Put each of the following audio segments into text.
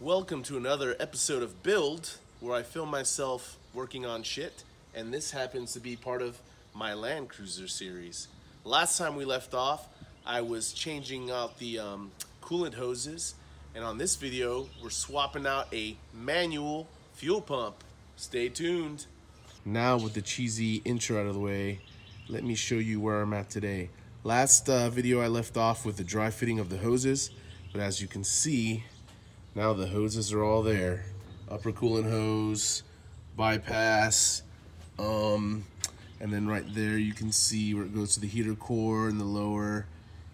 Welcome to another episode of Build, where I film myself working on shit, and this happens to be part of my Land Cruiser series. Last time we left off, I was changing out the coolant hoses, and on this video, we're swapping out a manual fuel pump. Stay tuned. Now with the cheesy intro out of the way, let me show you where I'm at today. Last video I left off with the dry fitting of the hoses, but as you can see, now the hoses are all there. Upper coolant hose, bypass, and then right there you can see where it goes to the heater core and the lower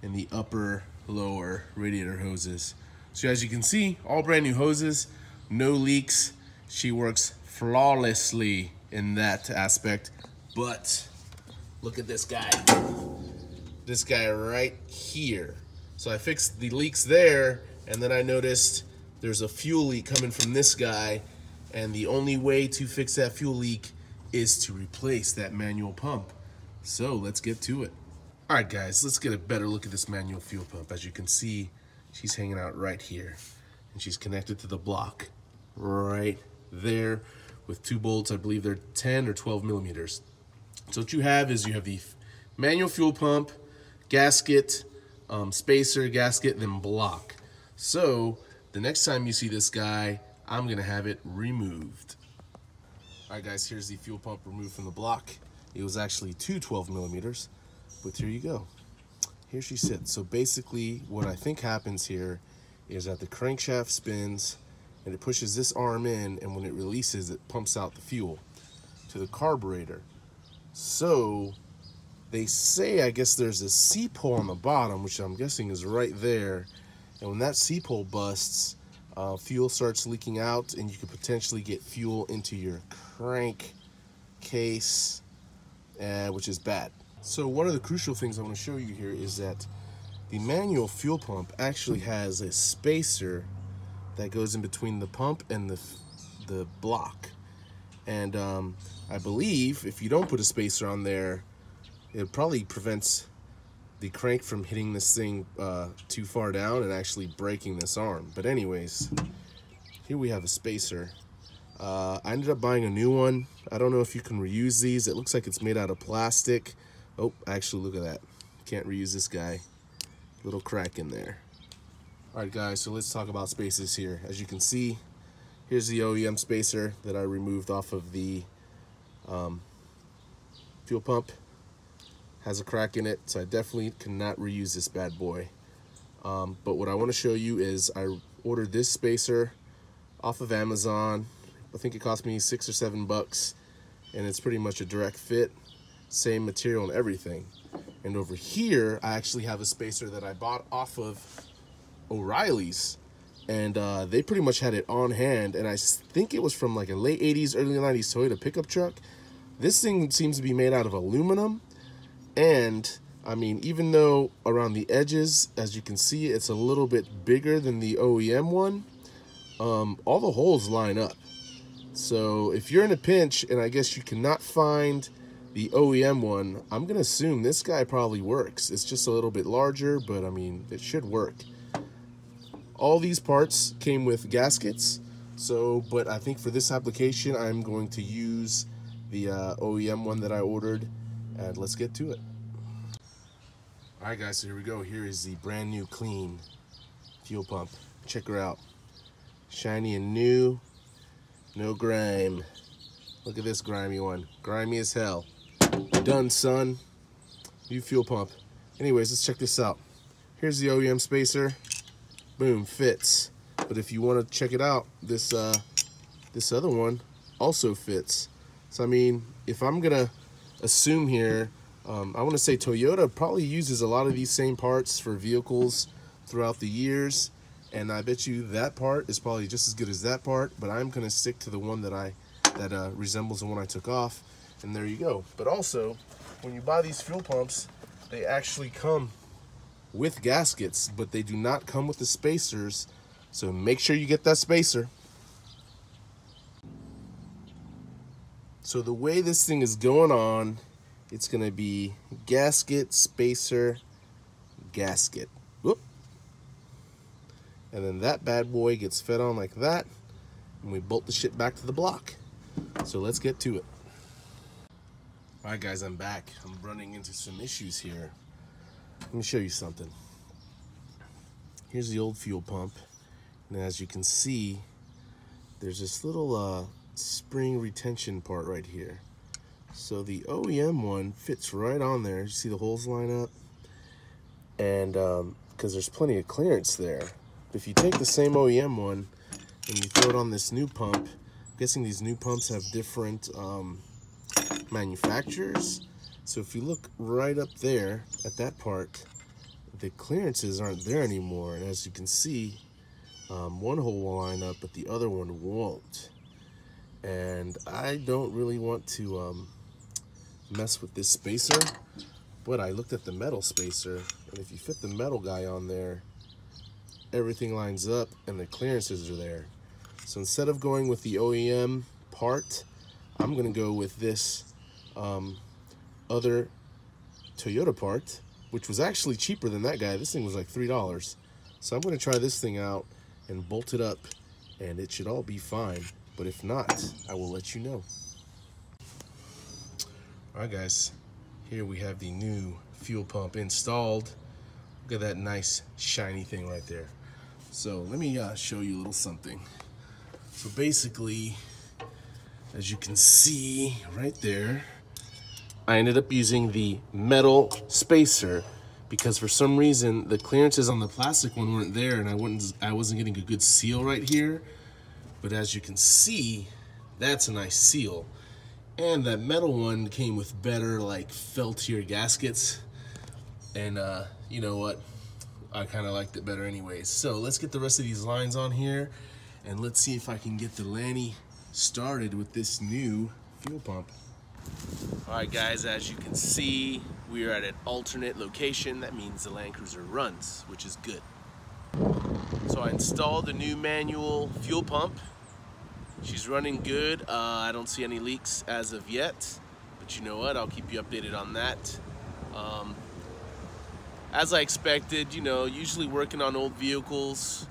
and the upper lower radiator hoses. So as you can see, all brand new hoses, no leaks. She works flawlessly in that aspect, but look at this guy. This guy right here. So I fixed the leaks there, and then I noticed there's a fuel leak coming from this guy, and the only way to fix that fuel leak is to replace that manual pump. So let's get to it. All right, guys, let's get a better look at this manual fuel pump. As you can see, she's hanging out right here, and she's connected to the block right there with two bolts. I believe they're 10 or 12 millimeters. So what you have the manual fuel pump, gasket, spacer, gasket, and then block. So the next time you see this guy, I'm gonna have it removed. All right, guys, here's the fuel pump removed from the block. It was actually two 12 millimeters, but here you go. Here she sits. So basically what I think happens here is that the crankshaft spins and it pushes this arm in, and when it releases, it pumps out the fuel to the carburetor. So they say, I guess there's a C-pole on the bottom, which I'm guessing is right there. And when that C-pole busts, fuel starts leaking out, and you could potentially get fuel into your crank case, which is bad. So one of the crucial things I want to show you here is that the manual fuel pump actually has a spacer that goes in between the pump and the block. And I believe if you don't put a spacer on there, it probably prevents the crank from hitting this thing too far down and actually breaking this arm. But anyways, here we have a spacer. I ended up buying a new one. I don't know if you can reuse these. It looks like it's made out of plastic. Oh, actually, look at that. Can't reuse this guy. Little crack in there. All right, guys, so let's talk about spacers here. As you can see, here's the OEM spacer that I removed off of the fuel pump. Has a crack in it, so I definitely cannot reuse this bad boy. But what I want to show you is I ordered this spacer off of Amazon. I think it cost me $6 or $7, and it's pretty much a direct fit, same material and everything. And over here, I actually have a spacer that I bought off of O'Reilly's, and they pretty much had it on hand, and I think it was from like a late 80s, early 90s Toyota pickup truck. This thing seems to be made out of aluminum. And I mean, even though around the edges, as you can see, it's a little bit bigger than the OEM one, all the holes line up. So if you're in a pinch and I guess you cannot find the OEM one, I'm gonna assume this guy probably works. It's just a little bit larger, but I mean, it should work. All these parts came with gaskets, but I think for this application, I'm going to use the OEM one that I ordered. And let's get to it. All right, guys, so here we go. Here is the brand new clean fuel pump. Check her out. Shiny and new, no grime. Look at this grimy one. Grimy as hell. Done, son. New fuel pump. Anyways, let's check this out. Here's the OEM spacer. Boom, fits. But if you want to check it out, this other one also fits. So I mean, if I'm gonna assume here, I want to say Toyota probably uses a lot of these same parts for vehicles throughout the years, and I bet you that part is probably just as good as that part, but I'm going to stick to the one that resembles the one I took off, and there you go. But also, when you buy these fuel pumps, they actually come with gaskets, but they do not come with the spacers, so make sure you get that spacer. So the way this thing is going on, it's going to be gasket, spacer, gasket. Whoop. and then that bad boy gets fed on like that, and we bolt the shit back to the block. So let's get to it. All right, guys, I'm back. I'm running into some issues here. Let me show you something. Here's the old fuel pump, and as you can see, there's this little spring retention part right here. So the OEM one fits right on there. You see the holes line up? And because there's plenty of clearance there. If you take the same OEM one and you throw it on this new pump, I'm guessing these new pumps have different manufacturers. So if you look right up there at that part, the clearances aren't there anymore. And as you can see, one hole will line up, but the other one won't. And I don't really want to mess with this spacer, but I looked at the metal spacer, and if you fit the metal guy on there, everything lines up and the clearances are there. So instead of going with the OEM part, I'm gonna go with this other Toyota part, which was actually cheaper than that guy. This thing was like $3. So I'm gonna try this thing out and bolt it up, and it should all be fine. But if not, I will let you know. All right, guys, here we have the new fuel pump installed. Look at that nice shiny thing right there. So let me show you a little something. So basically, as you can see right there, I ended up using the metal spacer because for some reason the clearances on the plastic one weren't there, and I wasn't getting a good seal right here. But as you can see, that's a nice seal. And that metal one came with better, like, feltier gaskets. And you know what? I kind of liked it better anyways. So let's get the rest of these lines on here, and let's see if I can get the Lanny started with this new fuel pump. All right, guys, as you can see, we are at an alternate location. That means the Land Cruiser runs, which is good. So I installed the new manual fuel pump. She's running good. I don't see any leaks as of yet, but you know what? I'll keep you updated on that. As I expected, you know, usually working on old vehicles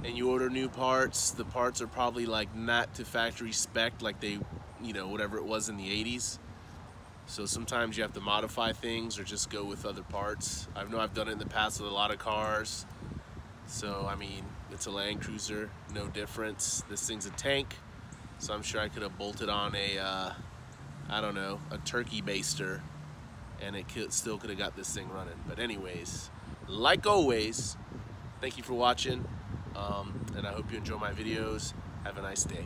and you order new parts, the parts are probably like not to factory spec, like they, you know, whatever it was in the 80s. So sometimes you have to modify things or just go with other parts. I know I've done it in the past with a lot of cars. So, I mean, it's a Land Cruiser, no difference. This thing's a tank, so I'm sure I could have bolted on a, I don't know, a turkey baster, and it still could have got this thing running. But anyways, like always, thank you for watching, and I hope you enjoy my videos. Have a nice day.